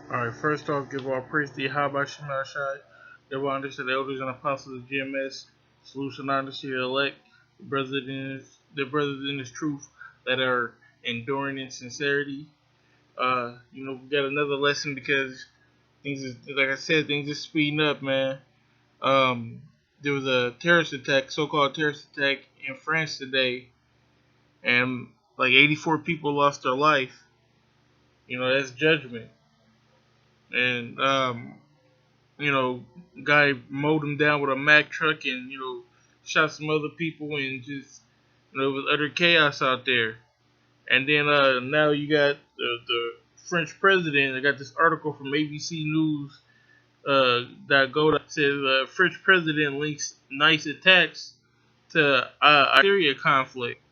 Alright, first off, give all praise to Yahweh Shemashai. Give honor to the elders and apostles of GMS. Salute and honor to the elect, the brothers in his truth that are enduring in sincerity. We got another lesson because things is, like I said, things is speeding up, man. There was a terrorist attack, so-called terrorist attack in France today, and like 84 people lost their life. That's judgment. And guy mowed him down with a Mack truck and, shot some other people and just, it was utter chaos out there. And then now you got the French president. I got this article from ABC News that says French president links nice attacks to Syria conflict.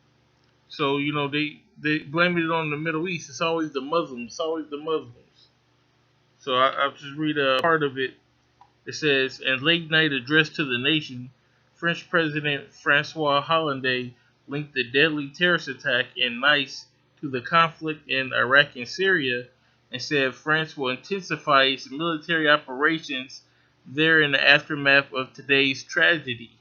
So, they blame it on the Middle East. It's always the Muslims. It's always the Muslims. So I'll just read a part of it. It says, in late night address to the nation, French President Francois Hollande linked the deadly terrorist attack in Nice to the conflict in Iraq and Syria and said France will intensify its military operations there in the aftermath of today's tragedy.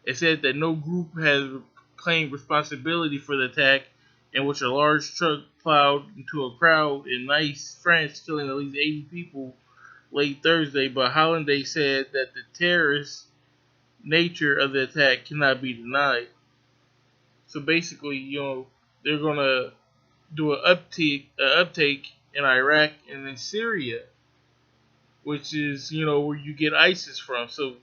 It said that no group has claimed responsibility for the attack, in which a large truck plowed into a crowd in Nice, France, killing at least 80 people late Thursday, but Hollande said that the terrorist nature of the attack cannot be denied. So basically, they're gonna do an uptake in Iraq and in Syria, which is where you get ISIS from. So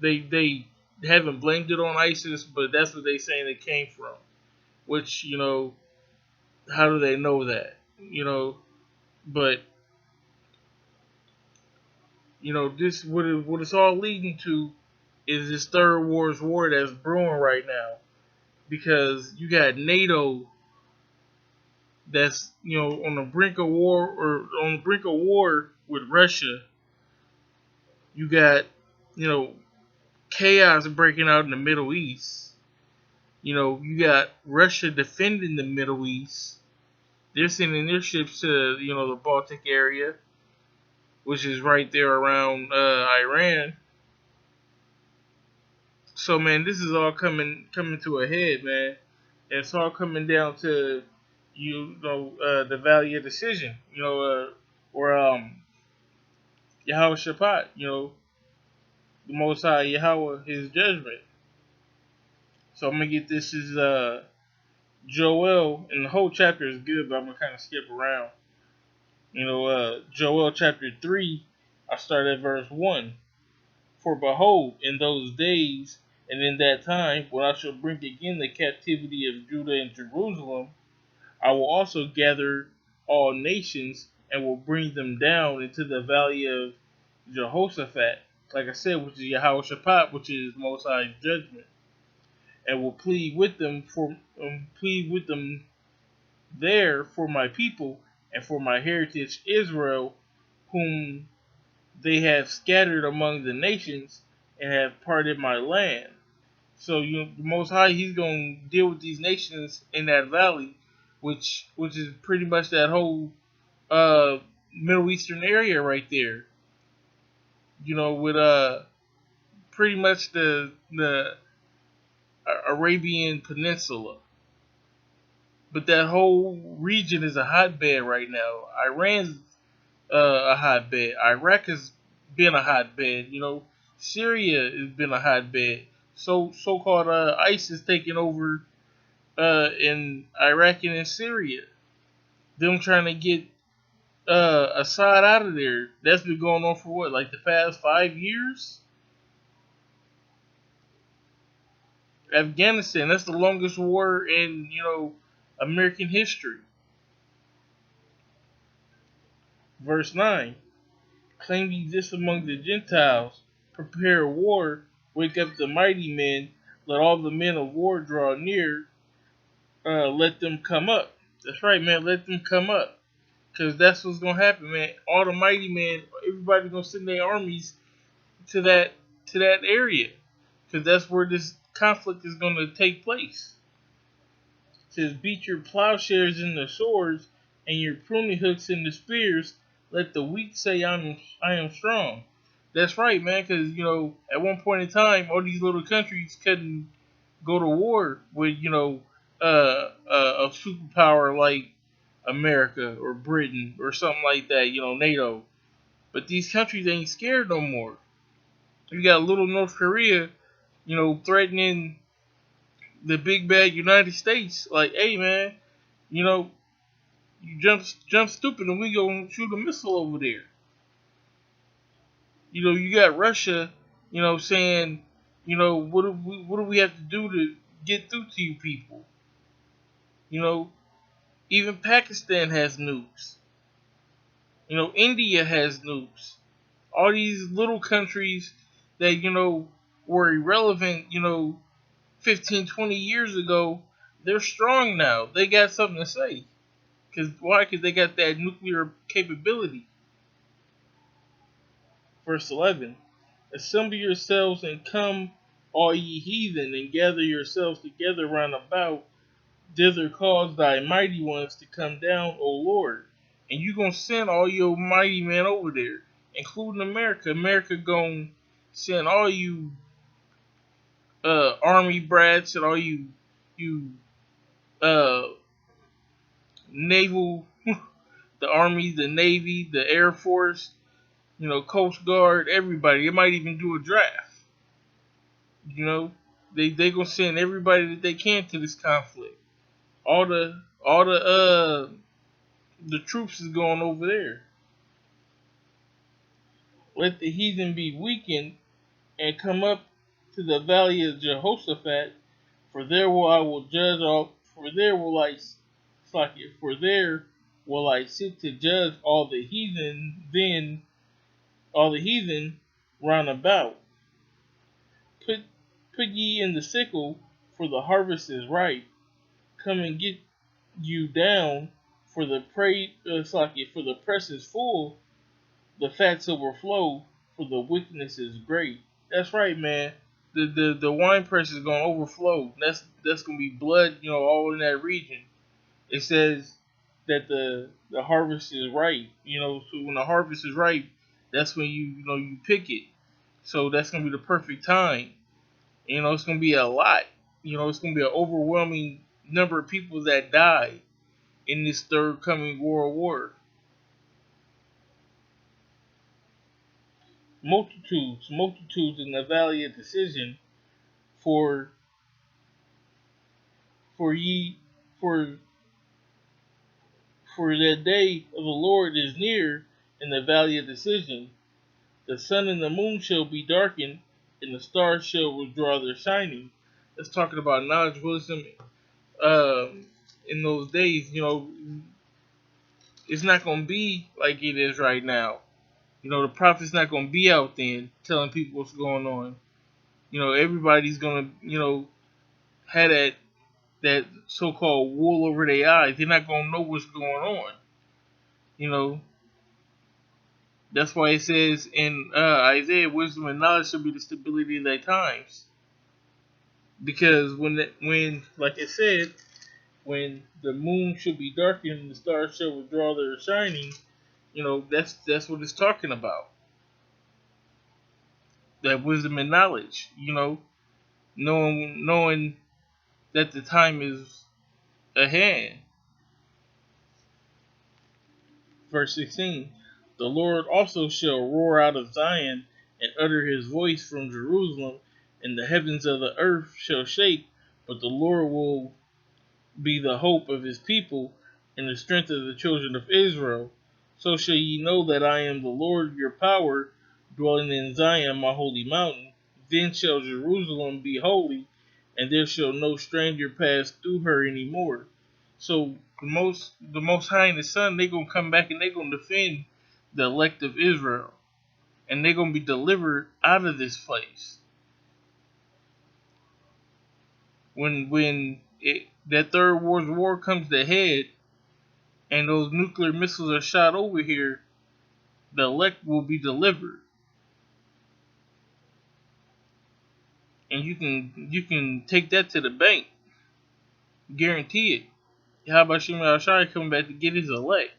they haven't blamed it on ISIS, but that's what they saying it came from. Which how do they know that? But this what it's all leading to is this third world war that's brewing right now, because you got NATO that's on the brink of war, or on the brink of war with Russia. You got chaos breaking out in the Middle East. You got Russia defending the Middle East. They're sending their ships to the Baltic area, which is right there around Iran. So man, this is all coming to a head, man. And it's all coming down to the Valley of Decision. Or Jehoshaphat. The Most High Yahweh, His judgment. So I'm gonna get this is Joel, and the whole chapter is good, but I'm gonna kind of skip around. Joel chapter 3. I start at verse 1. For behold, in those days and in that time, when I shall bring again the captivity of Judah and Jerusalem, I will also gather all nations and will bring them down into the valley of Jehoshaphat, like I said, which is Yehoshaphat, which is Most High's judgment, and will plead with them there for my people and for my heritage Israel, whom they have scattered among the nations and have parted my land. So the Most High, He's going to deal with these nations in that valley, which is pretty much that whole Middle Eastern area right there. With pretty much the Arabian Peninsula. But that whole region is a hotbed right now. Iran's a hotbed. Iraq has been a hotbed. Syria has been a hotbed. So-called ISIS taking over in Iraq and in Syria. Them trying to get Assad out of there. That's been going on for what, like the past 5 years? Afghanistan, that's the longest war in, American history. Verse 9. Claim ye this among the Gentiles. Prepare war. Wake up the mighty men. Let all the men of war draw near. Let them come up. That's right, man. Let them come up. Because that's what's going to happen, man. All the mighty men, everybody's going to send their armies to that area. Because that's where this conflict is going to take place. It says, beat your plowshares into swords and your pruning hooks into spears. Let the weak say I am strong. That's right, man. Because at one point in time, all these little countries couldn't go to war with a superpower like America or Britain or something like that. NATO. But these countries ain't scared no more. You got little North Korea, threatening the big bad United States. Like, hey, man, you know, you jump stupid and we gonna shoot a missile over there. You got Russia, saying, what do we have to do to get through to you people? You know, even Pakistan has nukes. India has nukes. All these little countries that, were irrelevant, 15, 20 years ago, they're strong now. They got something to say. Why? Because they got that nuclear capability. Verse 11. Assemble yourselves and come, all ye heathen, and gather yourselves together round about. Thither cause thy mighty ones to come down, O Lord. And you going to send all your mighty men over there, including America. America going to send all you army brats and all you uh, naval, the army, the navy, the air force, Coast Guard, everybody. They might even do a draft. They gonna send everybody that they can to this conflict. All the troops is going over there. Let the heathen be weakened and come up to the valley of Jehoshaphat, for there will judge all. For there will I sit to judge all the heathen. Then all the heathen round about. Put ye in the sickle, for the harvest is ripe. Come and get you down, for the for the press is full, the fats overflow, for the wickedness is great. That's right, man. The wine press is gonna overflow. That's gonna be blood, all in that region. It says that the harvest is ripe. So when the harvest is ripe, that's when you pick it. So that's gonna be the perfect time. It's gonna be a lot. It's gonna be an overwhelming number of people that die in this third coming world war. Multitudes in the valley of decision, for for ye for for the day of the Lord is near in the valley of decision. The sun and the moon shall be darkened, and the stars shall withdraw their shining. That's talking about knowledge, wisdom. In those days, it's not going to be like it is right now. The prophet's not going to be out then telling people what's going on. Everybody's going to, have that so-called wool over their eyes. They're not going to know what's going on. That's why it says in Isaiah, wisdom and knowledge shall be the stability of thy times. Because like it said, when the moon shall be darkened and the stars shall withdraw their shining, that's what it's talking about. That wisdom and knowledge, knowing that the time is ahead. Verse 16. The Lord also shall roar out of Zion and utter his voice from Jerusalem, and the heavens of the earth shall shake, but the Lord will be the hope of his people and the strength of the children of Israel. So shall ye know that I am the Lord your power, dwelling in Zion my holy mountain. Then shall Jerusalem be holy, and there shall no stranger pass through her any more. So the most High and the Son, they're gonna come back and they're gonna defend the elect of Israel, and they're gonna be delivered out of this place. When that third world war comes to head, and those nuclear missiles are shot over here, the elect will be delivered, and you can take that to the bank, guarantee it. How about Shimei Ashai coming back to get his elect?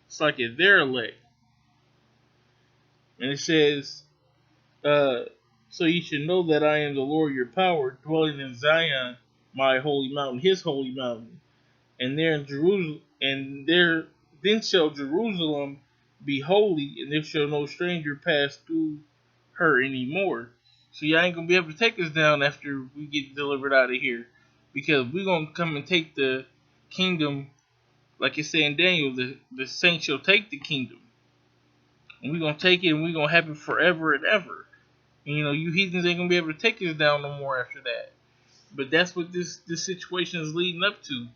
It's like if they're elect. And it says, uh, so you should know that I am the Lord your power, dwelling in Zion, my holy mountain, his holy mountain. And there in Jerusalem, and there then shall Jerusalem be holy, and there shall no stranger pass through her anymore. So y'all ain't gonna be able to take us down after we get delivered out of here, because we're gonna come and take the kingdom, like it said in Daniel. The saints shall take the kingdom, and we're gonna take it, and we're gonna have it forever and ever. And you heathens ain't gonna be able to take us down no more after that. But that's what this situation is leading up to.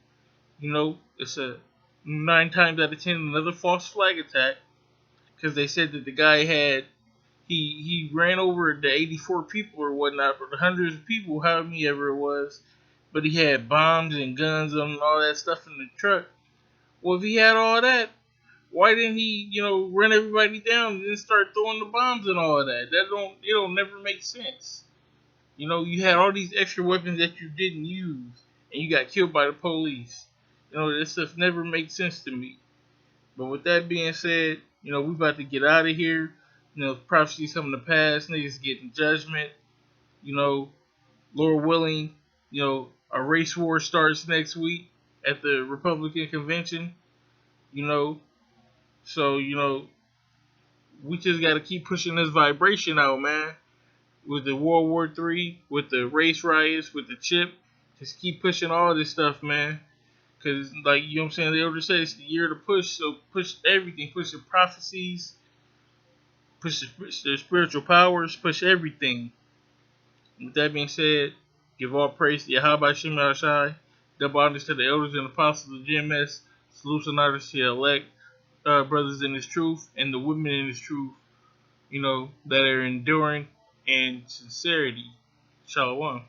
It's a 9 times out of 10 another false flag attack, because they said that the guy had he ran over the 84 people or whatnot, or the hundreds of people, however many ever it was, but he had bombs and guns and all that stuff in the truck. Well, if he had all that, why didn't he run everybody down and then start throwing the bombs and all of that? It'll never make sense. You had all these extra weapons that you didn't use, and you got killed by the police. This stuff never makes sense to me. But with that being said, we about to get out of here. Prophecies coming to pass, niggas getting judgment. Lord willing, a race war starts next week at the Republican convention. So we just got to keep pushing this vibration out, man. With the World War III, with the race riots, with the chip, just keep pushing all this stuff, man. Because, like, you know what I'm saying, the elder said it's the year to push, so push everything. Push the prophecies, push the spiritual powers, push everything. With that being said, give all praise to Yahweh Shem Shai, double honors to the elders and apostles of GMS, salutes and honors to the elect brothers in His truth, and the women in His truth, that are enduring and sincerity. Shalom.